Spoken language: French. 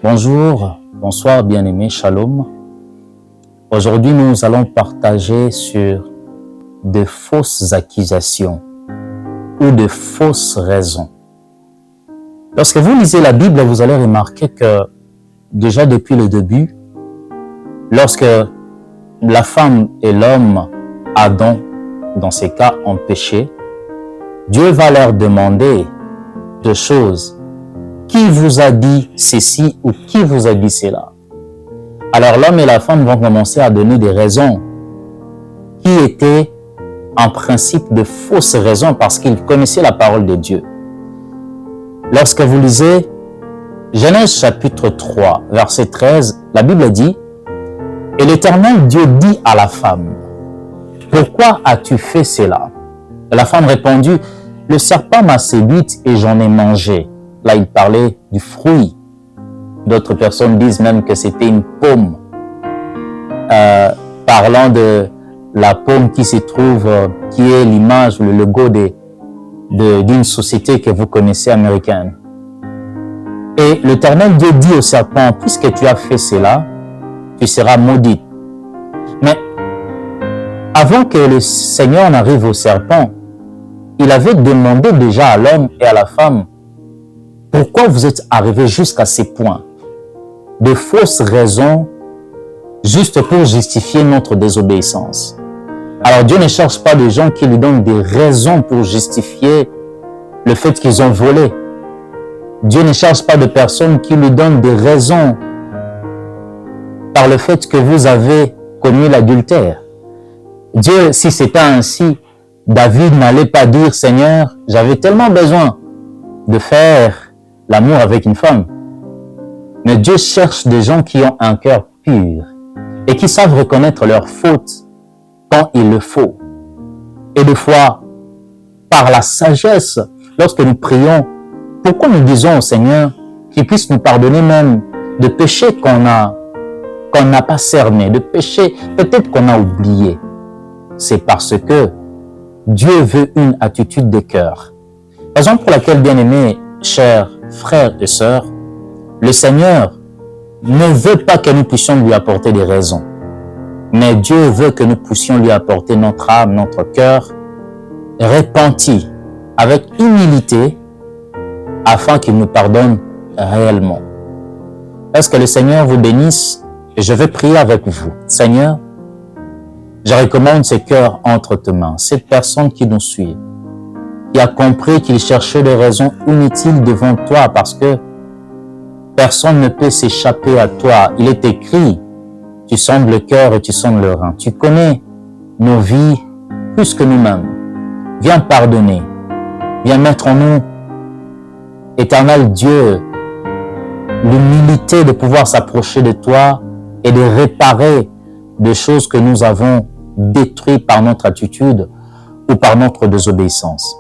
Bonjour, bonsoir bien-aimés, shalom. Aujourd'hui, nous allons partager sur de fausses accusations ou de fausses raisons. Lorsque vous lisez la Bible, vous allez remarquer que déjà depuis le début, lorsque la femme et l'homme, Adam, dans ces cas, ont péché, Dieu va leur demander deux choses. Qui vous a dit ceci ou qui vous a dit cela? Alors l'homme et la femme vont commencer à donner des raisons qui étaient en principe de fausses raisons parce qu'ils connaissaient la parole de Dieu. Lorsque vous lisez Genèse chapitre 3, verset 13, la Bible dit « Et l'Éternel Dieu dit à la femme, « Pourquoi as-tu fait cela ?» Et la femme répondit « Le serpent m'a séduite et j'en ai mangé. » Là, il parlait du fruit. D'autres personnes disent même que c'était une pomme. Parlant de la pomme qui se trouve, qui est l'image, le logo d'une société que vous connaissez américaine. Et l'Éternel Dieu dit au serpent, puisque tu as fait cela, tu seras maudite. Mais avant que le Seigneur n'arrive au serpent, il avait demandé déjà à l'homme et à la femme, pourquoi vous êtes arrivés jusqu'à ces points? De fausses raisons, juste pour justifier notre désobéissance. Alors Dieu ne cherche pas des gens qui lui donnent des raisons pour justifier le fait qu'ils ont volé. Dieu ne cherche pas de personnes qui lui donnent des raisons par le fait que vous avez commis l'adultère. Dieu, si c'était ainsi, David n'allait pas dire, Seigneur, j'avais tellement besoin de faire l'amour avec une femme. Mais Dieu cherche des gens qui ont un cœur pur et qui savent reconnaître leurs fautes quand il le faut. Et des fois, par la sagesse, lorsque nous prions, pourquoi nous disons au Seigneur qu'il puisse nous pardonner même de péchés qu'on n'a pas cerné, de péchés peut-être qu'on a oublié? C'est parce que Dieu veut une attitude de cœur. Raison pour laquelle, bien-aimés, chers frères et sœurs, le Seigneur ne veut pas que nous puissions lui apporter des raisons, mais Dieu veut que nous puissions lui apporter notre âme, notre cœur, repenti, avec humilité, afin qu'il nous pardonne réellement. Est-ce que le Seigneur vous bénisse? Et je vais prier avec vous. Seigneur, je recommande ce cœur entre tes mains, cette personne qui nous suit, qui a compris qu'il cherchait des raisons inutiles devant toi parce que personne ne peut s'échapper à toi. Il est écrit, tu sondes le cœur et tu sondes le rein. Tu connais nos vies plus que nous-mêmes. Viens pardonner. Viens mettre en nous, Éternel Dieu, l'humilité de pouvoir s'approcher de toi et de réparer des choses que nous avons détruites par notre attitude ou par notre désobéissance.